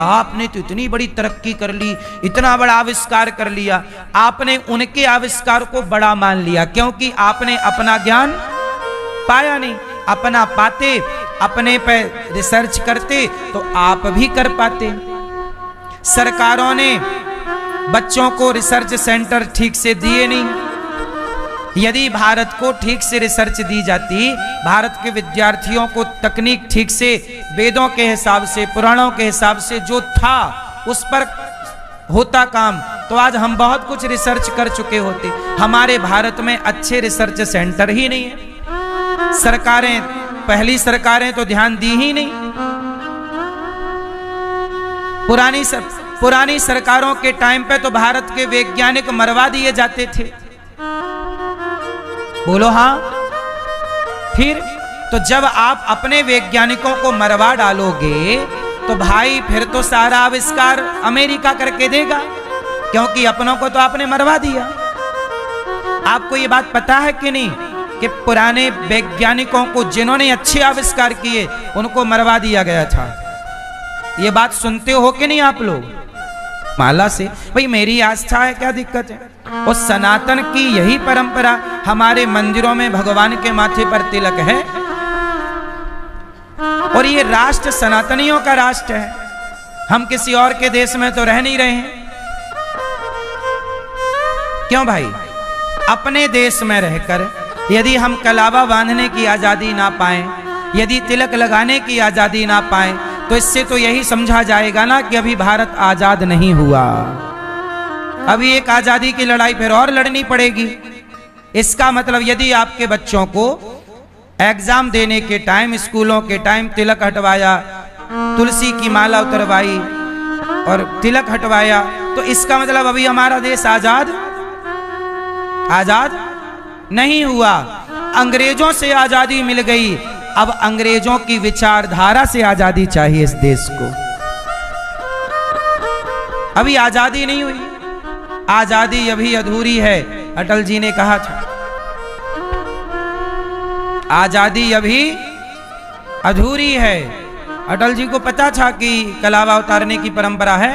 आपने तो इतनी बड़ी तरक्की कर ली, इतना बड़ा आविष्कार कर लिया। आपने उनके आविष्कार को बड़ा मान लिया, क्योंकि आपने अपना ज्ञान पाया नहीं। अपना पाते, अपने पे रिसर्च करते तो आप भी कर पाते। सरकारों ने बच्चों को रिसर्च सेंटर ठीक से दिए नहीं। यदि भारत को ठीक से रिसर्च दी जाती, भारत के विद्यार्थियों को तकनीक ठीक से वेदों के हिसाब से, पुराणों के हिसाब से जो था उस पर होता काम, तो आज हम बहुत कुछ रिसर्च कर चुके होते। हमारे भारत में अच्छे रिसर्च सेंटर ही नहीं है। सरकारें, पहली सरकारें तो ध्यान दी ही नहीं। पुरानी सरकारों के टाइम पे तो भारत के वैज्ञानिक मरवा दिए जाते थे। बोलो हाँ। फिर तो जब आप अपने वैज्ञानिकों को मरवा डालोगे तो भाई फिर तो सारा आविष्कार अमेरिका करके देगा, क्योंकि अपनों को तो आपने मरवा दिया। आपको ये बात पता है कि नहीं कि पुराने वैज्ञानिकों को, जिन्होंने अच्छे आविष्कार किए, उनको मरवा दिया गया था। ये बात सुनते हो कि नहीं आप लोग? माला से भाई मेरी आस्था है, क्या दिक्कत है? और सनातन की यही परंपरा, हमारे मंदिरों में भगवान के माथे पर तिलक है, और ये राष्ट्र सनातनियों का राष्ट्र है। हम किसी और के देश में तो रह नहीं रहे हैं। क्यों भाई? अपने देश में रहकर यदि हम कलावा बांधने की आजादी ना पाएं, यदि तिलक लगाने की आजादी ना पाएं, तो इससे तो यही समझा जाएगा ना कि अभी भारत आजाद नहीं हुआ। अभी एक आजादी की लड़ाई फिर और लड़नी पड़ेगी। इसका मतलब यदि आपके बच्चों को एग्जाम देने के टाइम, स्कूलों के टाइम तिलक हटवाया, तुलसी की माला उतरवाई और तिलक हटवाया, तो इसका मतलब अभी हमारा देश आजाद नहीं हुआ। अंग्रेजों से आजादी मिल गई, अब अंग्रेजों की विचारधारा से आजादी चाहिए इस देश को। अभी आजादी नहीं हुई, आजादी अभी अधूरी है। अटल जी ने कहा था आजादी अभी अधूरी है। अटल जी को पता था कि कलावा उतारने की परंपरा है,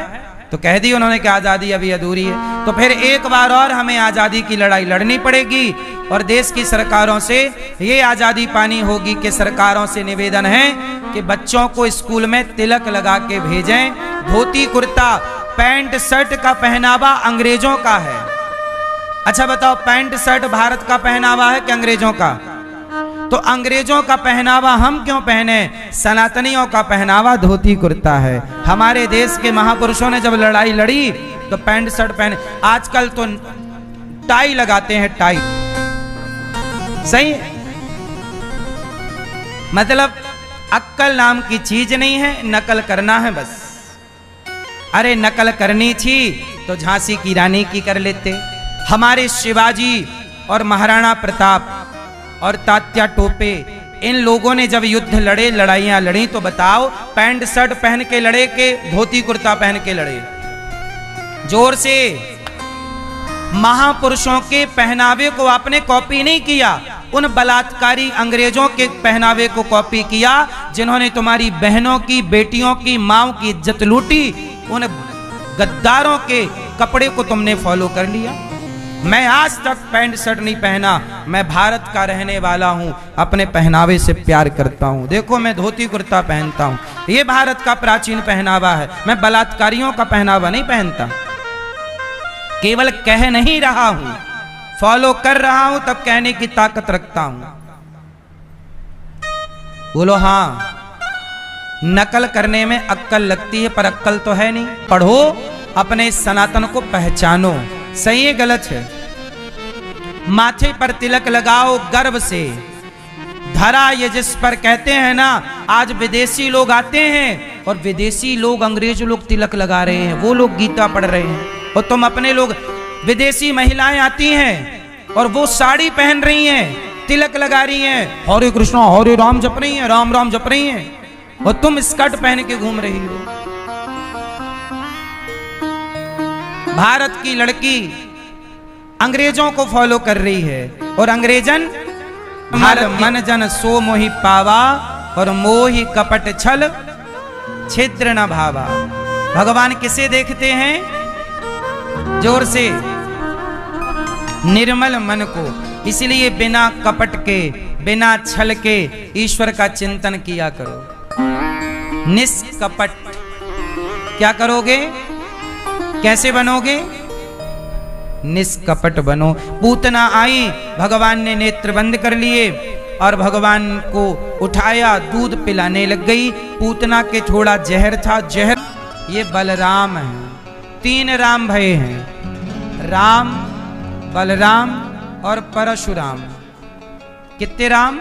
तो कह दी उन्होंने कि आजादी अभी अधूरी है। तो फिर एक बार और हमें आजादी की लड़ाई लड़नी पड़ेगी, और देश की सरकारों से ये आजादी पानी होगी कि सरकारों से निवेदन है कि बच्चों को स्कूल में तिलक लगा के भेजें। धोती कुर्ता, पैंट शर्ट का पहनावा अंग्रेजों का है। अच्छा बताओ, पैंट शर्ट भारत का पहनावा है कि अंग्रेजों का? तो अंग्रेजों का पहनावा हम क्यों पहने? सनातनियों का पहनावा धोती कुर्ता है। हमारे देश के महापुरुषों ने जब लड़ाई लड़ी तो पैंट शर्ट पहने। आजकल तो टाई लगाते हैं, टाई। सही है? मतलब अक्कल नाम की चीज नहीं है, नकल करना है बस। अरे नकल करनी थी तो झांसी की रानी की कर लेते। हमारे शिवाजी और महाराणा प्रताप और तात्या टोपे, इन लोगों ने जब युद्ध लड़े, लड़ाइयां लड़ी, तो बताओ पैंट शर्ट पहन के लड़े के धोती कुर्ता पहन के लड़े? जोर से। महापुरुषों के पहनावे को आपने कॉपी नहीं किया, उन बलात्कारी अंग्रेजों के पहनावे को कॉपी किया जिन्होंने तुम्हारी बहनों की, बेटियों की, मां की इज्जत लूटी। उन गद्दारों के कपड़े को तुमने फॉलो कर लिया। मैं आज तक पैंट शर्ट नहीं पहना, मैं भारत का रहने वाला हूं, अपने पहनावे से प्यार करता हूं। देखो मैं धोती कुर्ता पहनता हूं, ये भारत का प्राचीन पहनावा है। मैं बलात्कारियों का पहनावा नहीं पहनता। केवल कह नहीं रहा हूं, फॉलो कर रहा हूं, तब कहने की ताकत रखता हूं। बोलो हाँ। नकल करने में अक्कल लगती है, पर अक्कल तो है नहीं। पढ़ो, अपने सनातन को पहचानो। सही है गलत है? माथे पर तिलक लगाओ गर्व से। धरा ये जिस पर कहते हैं ना, आज विदेशी लोग आते हैं और विदेशी लोग, अंग्रेज लोग तिलक लगा रहे हैं, वो लोग गीता पढ़ रहे हैं, और तुम अपने लोग, विदेशी महिलाएं आती हैं और वो साड़ी पहन रही हैं, तिलक लगा रही हैं, हरे कृष्णा हरे राम जप रही हैं, राम राम जप रही हैं, और तुम स्कर्ट पहन के घूम रही हो। भारत की लड़की अंग्रेजों को फॉलो कर रही है, और अंग्रेजन हर मन जन सो मोहि पावा, और मोहि कपट छल छिद्र न भावा। भगवान किसे देखते हैं? जोर से, निर्मल मन को। इसलिए बिना कपट के, बिना छल के ईश्वर का चिंतन किया करो। निष्कपट। क्या करोगे? कैसे बनोगे? निष्कपट बनो। पूतना आई, भगवान ने नेत्र बंद कर लिए और भगवान को उठाया, दूध पिलाने लग गई। पूतना के थोड़ा जहर था, जहर। ये बलराम है। 3 राम भये हैं, राम, बलराम और परशुराम। कितने राम?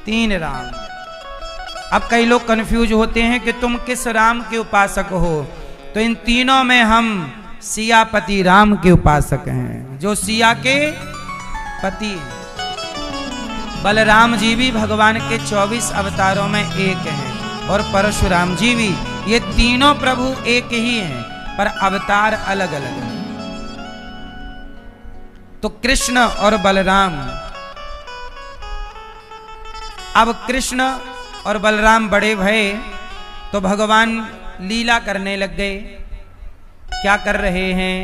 3 राम। अब कई लोग कंफ्यूज होते हैं कि तुम किस राम के उपासक हो। तो इन तीनों में हम सियापति राम के उपासक हैं, जो सिया के पति हैं। बलराम जी भी भगवान के 24 अवतारों में एक हैं और परशुराम जी भी। ये तीनों प्रभु एक ही हैं पर अवतार अलग अलग हैं। तो कृष्ण और बलराम। अब कृष्ण और बलराम बड़े भये तो भगवान लीला करने लग गए। क्या कर रहे हैं?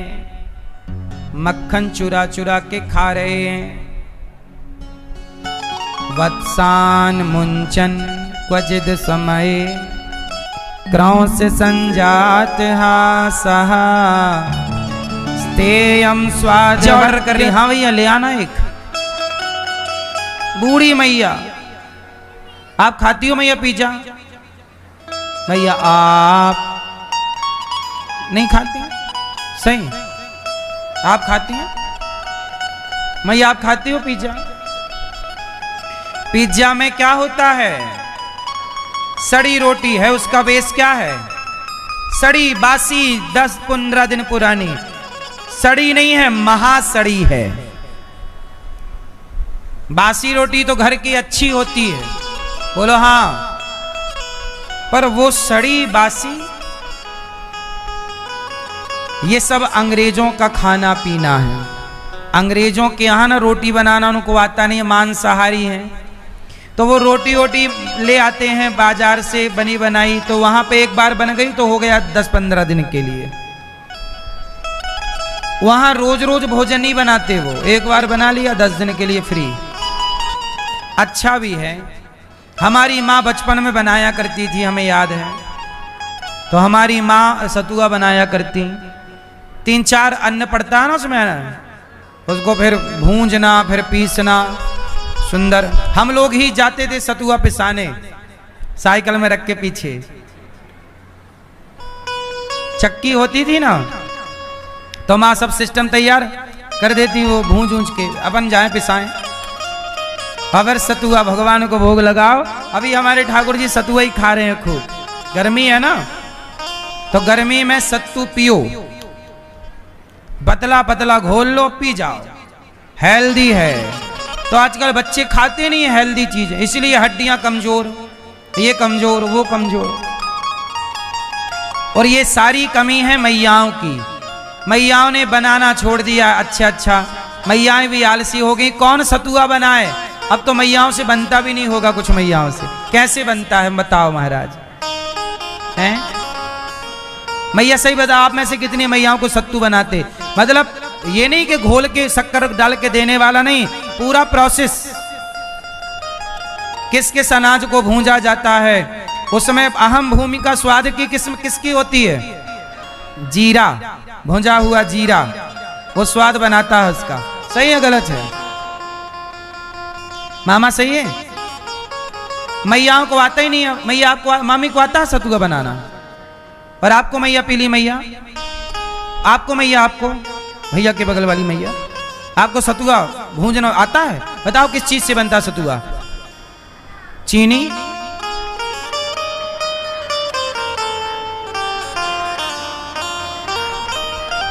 मक्खन चुरा चुरा के खा रहे हैं। वत्सान मुंचन क्वचिद समय, क्रौंस संजात हासः, स्तेयम स्वाद। जबर कर रही। हाँ भैया ले आना एक। बूढ़ी मैया, आप खाती हो मैया पिज्जा? भैया आप नहीं खाती? सही, आप खाती हैं? मैया आप खाती हो पिज्जा? पिज्जा में क्या होता है? सड़ी रोटी है, उसका बेस क्या है? सड़ी, बासी, 10-15 दिन पुरानी। सड़ी नहीं है, महासड़ी है। बासी रोटी तो घर की अच्छी होती है, बोलो हाँ, पर वो सड़ी बासी, ये सब अंग्रेजों का खाना पीना है। अंग्रेजों के यहाँ ना रोटी बनाना उनको आता नहीं है, मांसाहारी हैं। तो वो रोटी ले आते हैं बाजार से बनी बनाई, तो वहां पे एक बार बन गई तो हो गया 10-15 दिन के लिए। वहां रोज रोज भोजन नहीं बनाते, वो एक बार बना लिया 10 दिन के लिए फ्री। अच्छा भी है। हमारी माँ बचपन में बनाया करती थी, हमें याद है। तो हमारी माँ सतुआ बनाया करती, 3-4 अन्न पड़ता है ना उसमें, उसको फिर भूंजना, फिर पीसना, सुंदर। हम लोग ही जाते थे सतुआ पिसाने, साइकिल में रख के पीछे चक्की होती थी ना, तो माँ सब सिस्टम तैयार कर देती, वो भूंज ऊंज के अपन जाए पिसाएं। अगर सतुआ भगवान को भोग लगाओ। अभी हमारे ठाकुर जी सतुआ ही खा रहे हैं खूब। गर्मी है ना, तो गर्मी में सत्तू पियो, पतला पतला घोल लो, पी जाओ, हेल्दी है। तो आजकल बच्चे खाते नहीं है हेल्दी चीज, इसलिए हड्डियां कमजोर, ये कमजोर, वो कमजोर। और ये सारी कमी है मैयाओं की। मैयाओं ने बनाना छोड़ दिया। अच्छा, मैयाएं भी आलसी हो गई। कौन सतुआ बनाए? अब तो मैयाओं से बनता भी नहीं होगा कुछ। मैयाओं से कैसे बनता है बताओ महाराज, हैं? मैया सही बताओ, आप में से कितनी मैयाओं को सत्तू बनाते? मतलब ये नहीं कि घोल के शक्कर डाल के देने वाला नहीं, पूरा प्रोसेस। किस किस अनाज को भूंजा जाता है, उसमें अहम भूमिका स्वाद की किसकी होती है? जीरा, भुंजा हुआ जीरा, वो स्वाद बनाता है उसका। सही है गलत है? मामा सही है? मैयाओं को आता ही नहीं है। मैया आपको, मामी को आता है सतुआ बनाना? और आपको मैया पीली मैया, आपको मैया, आपको भैया के बगल वाली मैया, आपको सतुआ भूंजना आता है? बताओ किस चीज से बनता है सतुआ? चीनी,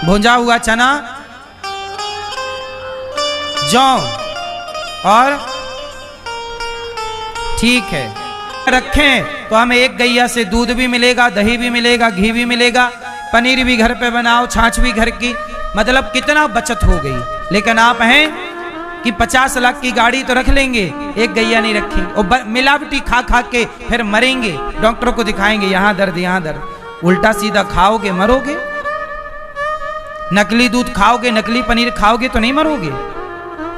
भुंजा हुआ चना, जौ, और ठीक है रखें तो हमें एक गैया से दूध भी मिलेगा, दही भी मिलेगा, घी भी मिलेगा, पनीर भी घर पे बनाओ, छाछ भी घर की। मतलब कितना बचत हो गई। लेकिन आप हैं कि 50 लाख की गाड़ी तो रख लेंगे, एक गैया नहीं रखी, और मिलावटी खा खा के फिर मरेंगे। डॉक्टर को दिखाएंगे, यहाँ दर्द, यहाँ दर्द। उल्टा सीधा खाओगे मरोगे, नकली दूध खाओगे, नकली पनीर खाओगे तो नहीं मरोगे।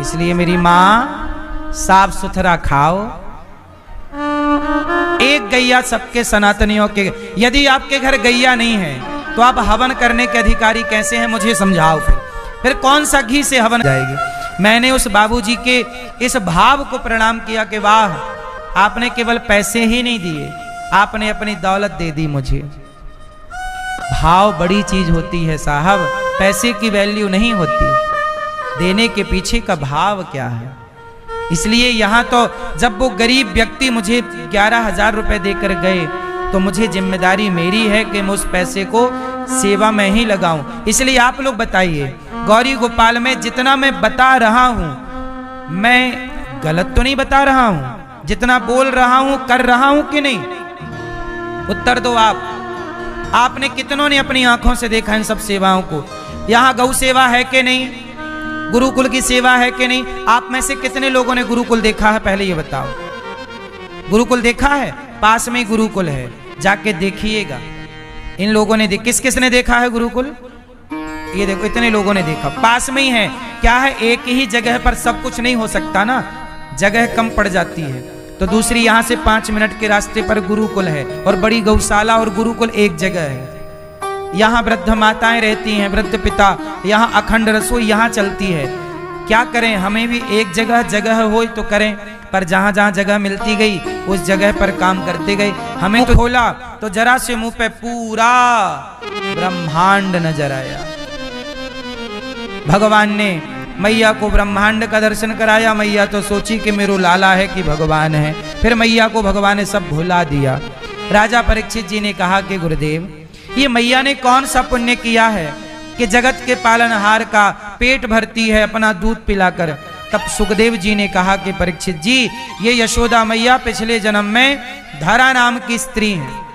इसलिए मेरी मां साफ सुथरा खाओ। एक गैया सबके सनातनियों के, यदि आपके घर गैया नहीं है तो आप हवन करने के अधिकारी कैसे हैं, मुझे समझाओ। फिर कौन सा घी से हवन जाएगी। मैंने उस बाबूजी के इस भाव को प्रणाम किया कि वाह, आपने केवल पैसे ही नहीं दिए, आपने अपनी दौलत दे दी मुझे। भाव बड़ी चीज होती है साहब, पैसे की वैल्यू नहीं होती, देने के पीछे का भाव क्या है। इसलिए यहां तो जब वो गरीब व्यक्ति मुझे 11,000 रुपए देकर गए तो मुझे जिम्मेदारी मेरी है कि मैं उस पैसे को सेवा में ही लगाऊं। इसलिए आप लोग बताइए, गौरी गोपाल में जितना मैं बता रहा हूं, मैं गलत तो नहीं बता रहा हूं, जितना बोल रहा हूं कर रहा हूं कि नहीं? उत्तर दो आप। आपने कितनों ने अपनी आंखों से देखा इन सब सेवाओं को? यहां गौ सेवा है कि नहीं? गुरुकुल की सेवा है कि नहीं? आप में से कितने लोगों ने गुरुकुल देखा है, पहले ये बताओ। गुरुकुल देखा है? पास में ही गुरुकुल है, जाके देखिएगा। इन लोगों ने किस किस ने देखा है गुरुकुल? ये देखो, इतने लोगों ने देखा, पास में ही है। क्या है, एक ही जगह पर सब कुछ नहीं हो सकता ना, जगह कम पड़ जाती है। तो दूसरी यहां से 5 मिनट के रास्ते पर गुरुकुल है, और बड़ी गौशाला और गुरुकुल एक जगह है। यहाँ वृद्ध माताएं रहती हैं, वृद्ध पिता, यहाँ अखंड रसोई यहाँ चलती है। क्या करें, हमें भी एक जगह हो तो करें, पर जहां जहां जगह मिलती गई उस जगह पर काम करते गए। हमें तो खोला तो जरा से मुंह पे पूरा ब्रह्मांड नजर आया। भगवान ने मैया को ब्रह्मांड का दर्शन कराया। मैया तो सोची कि मेरा लाला है कि भगवान है। फिर मैया को भगवान ने सब भुला दिया। राजा परीक्षित जी ने कहा कि गुरुदेव, ये मैया ने कौन सा पुण्य किया है कि जगत के पालनहार का पेट भरती है अपना दूध पिलाकर। तब सुखदेव जी ने कहा कि परीक्षित जी, ये यशोदा मैया पिछले जन्म में धरा नाम की स्त्री हैं।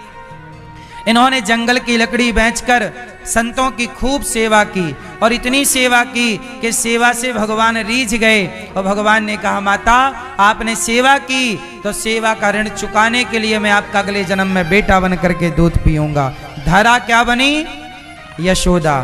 इन्होंने जंगल की लकड़ी बेचकर संतों की खूब सेवा की, और इतनी सेवा की कि सेवा से भगवान रीझ गए। और भगवान ने कहा, माता आपने सेवा की तो सेवा का ऋण चुकाने के लिए मैं आपका अगले जन्म में बेटा बन करके दूध पीऊंगा। धरा क्या बनी? यशोदा।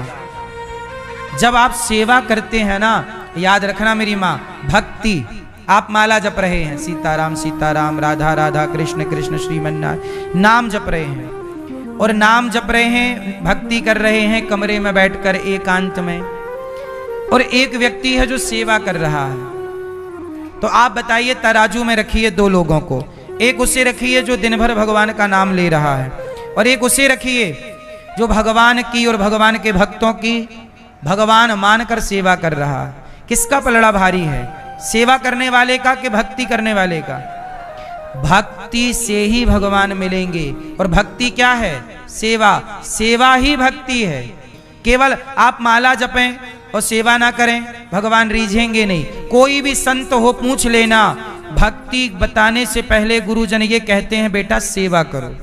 जब आप सेवा करते हैं ना, याद रखना मेरी माँ, भक्ति, आप माला जप रहे हैं, सीताराम सीताराम, राधा राधा, कृष्ण कृष्ण, श्रीमन्नारायण, नाम जप रहे हैं, और नाम जप रहे हैं, भक्ति कर रहे हैं कमरे में बैठकर एकांत में, और एक व्यक्ति है जो सेवा कर रहा है। तो आप बताइए, तराजू में रखिए 2 लोगों को, एक उसे रखिए जो दिन भर भगवान का नाम ले रहा है, और एक उसे रखिए जो भगवान की और भगवान के भक्तों की भगवान मानकर सेवा कर रहा है। किसका पलड़ा भारी है, सेवा करने वाले का कि भक्ति करने वाले का? भक्ति से ही भगवान मिलेंगे। और भक्ति क्या है? सेवा। सेवा ही भक्ति है। केवल आप माला जपें और सेवा ना करें, भगवान रीझेंगे नहीं। कोई भी संत हो पूछ लेना, भक्ति बताने से पहले गुरुजन ये कहते हैं बेटा सेवा करो,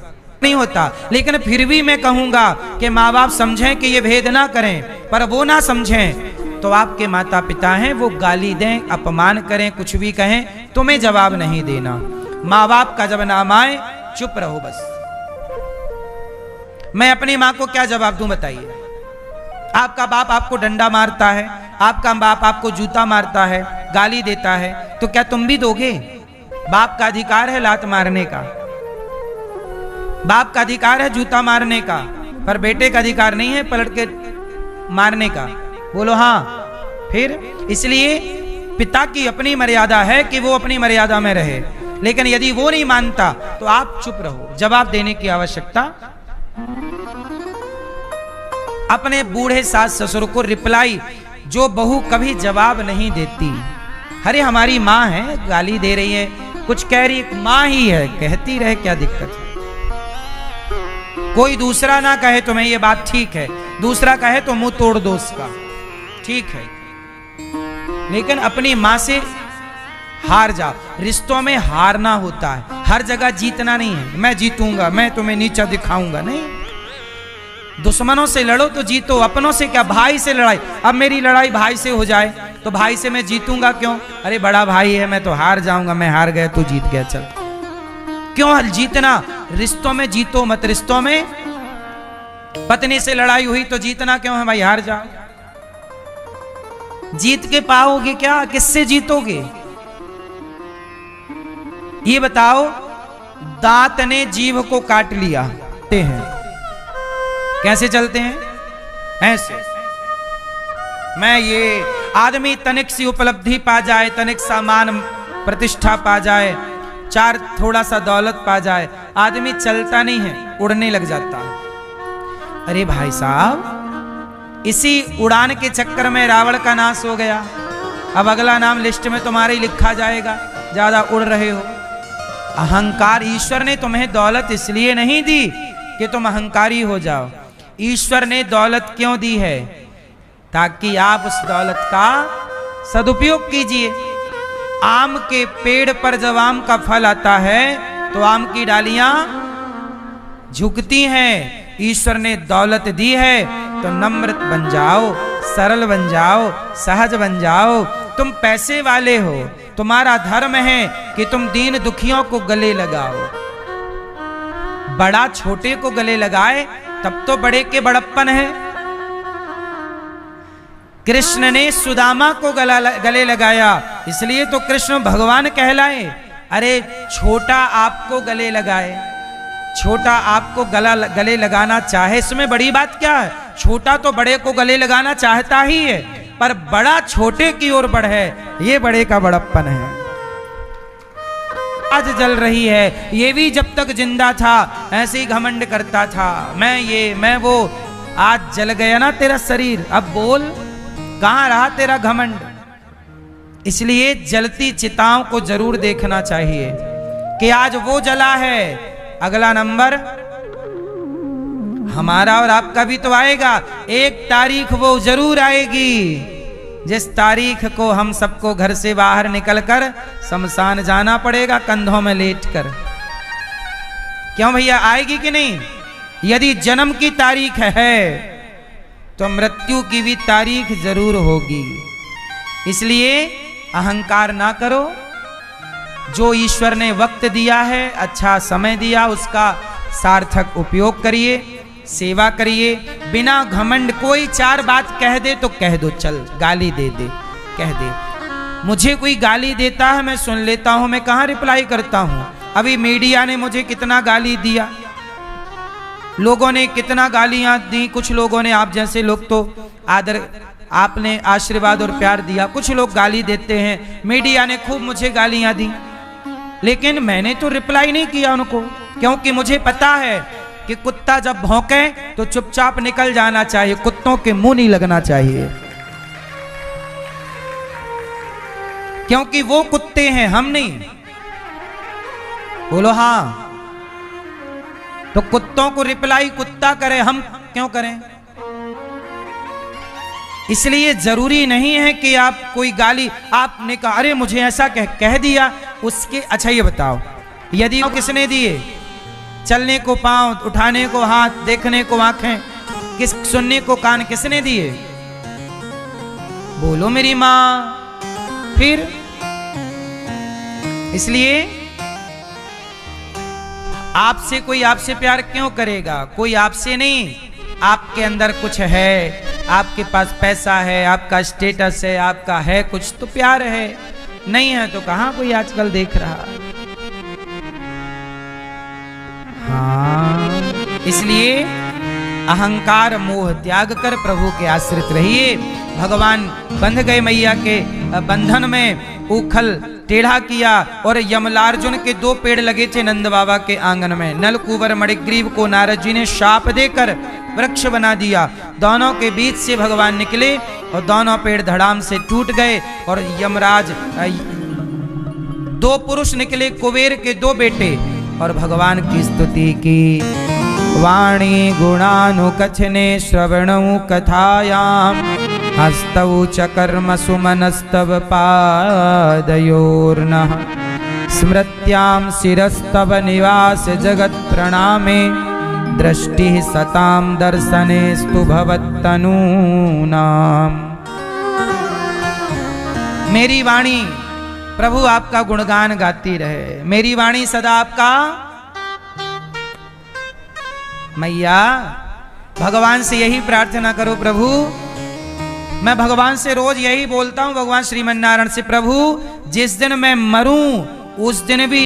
नहीं होता। लेकिन फिर भी मैं कहूंगा कि माँ बाप समझें कि ये भेद ना करें, पर वो ना समझें तो आपके माता पिता हैं, वो गाली दें, अपमान करें, कुछ भी कहें, तुम्हें जवाब नहीं देना। माँ बाप का जब नाम आए चुप रहो बस। मैं अपनी माँ को क्या जवाब दूं बताइए? आपका बाप आपको डंडा मारता है, आपका बाप आपको जूता मारता है, गाली देता है, तो क्या तुम भी दोगे? बाप का अधिकार है लात मारने का, बाप का अधिकार है जूता मारने का, पर बेटे का अधिकार नहीं है पलट के मारने का। बोलो हाँ। फिर इसलिए पिता की अपनी मर्यादा है कि वो अपनी मर्यादा में रहे, लेकिन यदि वो नहीं मानता तो आप चुप रहो, जवाब देने की आवश्यकता। अपने बूढ़े सास ससुर को रिप्लाई जो बहू कभी जवाब नहीं देती, अरे हमारी माँ है, गाली दे रही है, कुछ कह रही, माँ ही है, कहती रहे, क्या दिक्कत है? कोई दूसरा ना कहे तुम्हें ये बात ठीक है, दूसरा कहे तो मुंह तोड़ दो उसका, ठीक है, लेकिन अपनी मां से हार जाओ। रिश्तों में हारना होता है, हर जगह जीतना नहीं है। मैं जीतूंगा, मैं तुम्हें नीचा दिखाऊंगा, नहीं। दुश्मनों से लड़ो तो जीतो, अपनों से क्या? भाई से लड़ाई, अब मेरी लड़ाई भाई से हो जाए तो भाई से मैं जीतूंगा क्यों? अरे बड़ा भाई है, मैं तो हार जाऊंगा, मैं हार गया तू जीत गया, चल। क्यों जीतना? रिश्तों में जीतो मत, रिश्तों में पत्नी से लड़ाई हुई तो जीतना क्यों है भाई, हार जाओ। जीत के पाओगे क्या, किससे जीतोगे ये बताओ। दांत ने जीभ को काट लिया हैं, कैसे चलते हैं, ऐसे। मैं ये आदमी तनिक सी उपलब्धि पा जाए, तनिक सा मान प्रतिष्ठा पा जाए, चार थोड़ा सा दौलत पा जाए, आदमी चलता नहीं है, उड़ने लग जाता है। अरे भाई साहब, इसी उड़ान के चक्कर में रावण का नाश हो गया। अब अगला नाम लिस्ट में तुम्हारे ही लिखा जाएगा, ज्यादा उड़ रहे हो। अहंकार, ईश्वर ने तुम्हें दौलत इसलिए नहीं दी कि तुम अहंकारी हो जाओ। ईश्वर ने दौलत क्यों दी है, ताकि आप उस दौलत का सदुपयोग कीजिए। आम के पेड़ पर जब आम का फल आता है तो आम की डालियां झुकती हैं। ईश्वर ने दौलत दी है तो नम्र बन जाओ, सरल बन जाओ, सहज बन जाओ। तुम पैसे वाले हो, तुम्हारा धर्म है कि तुम दीन दुखियों को गले लगाओ। बड़ा छोटे को गले लगाए तब तो बड़े के बड़प्पन है। कृष्ण ने सुदामा को गले लगाया, इसलिए तो कृष्ण भगवान कहलाए। अरे छोटा आपको गले लगाए, छोटा आपको गले लगाना चाहे, इसमें बड़ी बात क्या है। छोटा तो बड़े को गले लगाना चाहता ही है, पर बड़ा छोटे की ओर बढ़े, ये बड़े का बड़प्पन है। आज जल रही है, ये भी जब तक जिंदा था ऐसे ही घमंड करता था, मैं ये मैं वो। आज जल गया ना तेरा शरीर, अब बोल कहां रहा तेरा घमंड। इसलिए जलती चिताओं को जरूर देखना चाहिए कि आज वो जला है, अगला नंबर हमारा और आपका भी तो आएगा। एक तारीख वो जरूर आएगी जिस तारीख को हम सबको घर से बाहर निकलकर शमशान जाना पड़ेगा, कंधों में लेटकर। क्यों भैया, आएगी कि नहीं? यदि जन्म की तारीख है तो मृत्यु की भी तारीख जरूर होगी। इसलिए अहंकार ना करो। जो ईश्वर ने वक्त दिया है, अच्छा समय दिया, उसका सार्थक उपयोग करिए, सेवा करिए, बिना घमंड। कोई चार बात कह दे तो कह दो, चल गाली दे दे, कह दे। मुझे कोई गाली देता है मैं सुन लेता हूं, मैं कहां रिप्लाई करता हूं। अभी मीडिया ने मुझे कितना गाली दिया, लोगों ने कितना गालियां दी। कुछ लोगों ने, आप जैसे लोग तो आदर, आपने आशीर्वाद और प्यार दिया। कुछ लोग गाली देते हैं, मीडिया ने खूब मुझे गालियां दी, लेकिन मैंने तो रिप्लाई नहीं किया उनको, क्योंकि मुझे पता है कि कुत्ता जब भौंके तो चुपचाप निकल जाना चाहिए, कुत्तों के मुंह नहीं लगना चाहिए, क्योंकि वो कुत्ते हैं, हम नहीं। बोलो हाँ। तो कुत्तों को रिप्लाई कुत्ता करे, हम क्यों करें? इसलिए जरूरी नहीं है कि आप कोई गाली, आपने कहा अरे मुझे ऐसा कह दिया, उसके अच्छा ये बताओ, यदि वो किसने दिए? चलने को पांव, उठाने को हाथ, देखने को आंखें, सुनने को कान, किसने दिए? बोलो मेरी मां। फिर इसलिए आपसे कोई आपसे प्यार क्यों करेगा? कोई आपसे नहीं, आपके अंदर कुछ है, आपके पास पैसा है, आपका स्टेटस है, आपका है कुछ तो प्यार है, नहीं है तो कहां कोई आजकल देख रहा। हाँ, इसलिए अहंकार मोह त्याग कर प्रभु के आश्रित रहिए। भगवान बंध गए मैया के बंधन में, उखल टेढ़ा किया और यमलार्जुन के 2 पेड़ लगे थे नंद बाबा के आंगन में। नलकुबर मणिग्रीव को नारद जी ने शाप देकर वृक्ष बना दिया। दोनों के बीच से भगवान निकले और दोनों पेड़ धड़ाम से टूट गए और यमराज 2 पुरुष निकले, कुबेर के 2 बेटे, और भगवान की स्तुति की। वाणी गुणानुकथने श्रवणौ कथायाम हस्तौ च कर्म सुमनस्तव पादयोर्नः स्मृत्यां शिरस्तव निवास जगत् प्रणामे दृष्टि सतां दर्शनेस्तु भवत्तनूनाम्। मेरी वाणी प्रभु आपका गुणगान गाती रहे, मेरी वाणी सदा आपका। मैया भगवान से यही प्रार्थना करो, प्रभु मैं भगवान से रोज यही बोलता हूं, भगवान श्रीमन नारायण से, प्रभु जिस दिन मैं मरूं उस दिन भी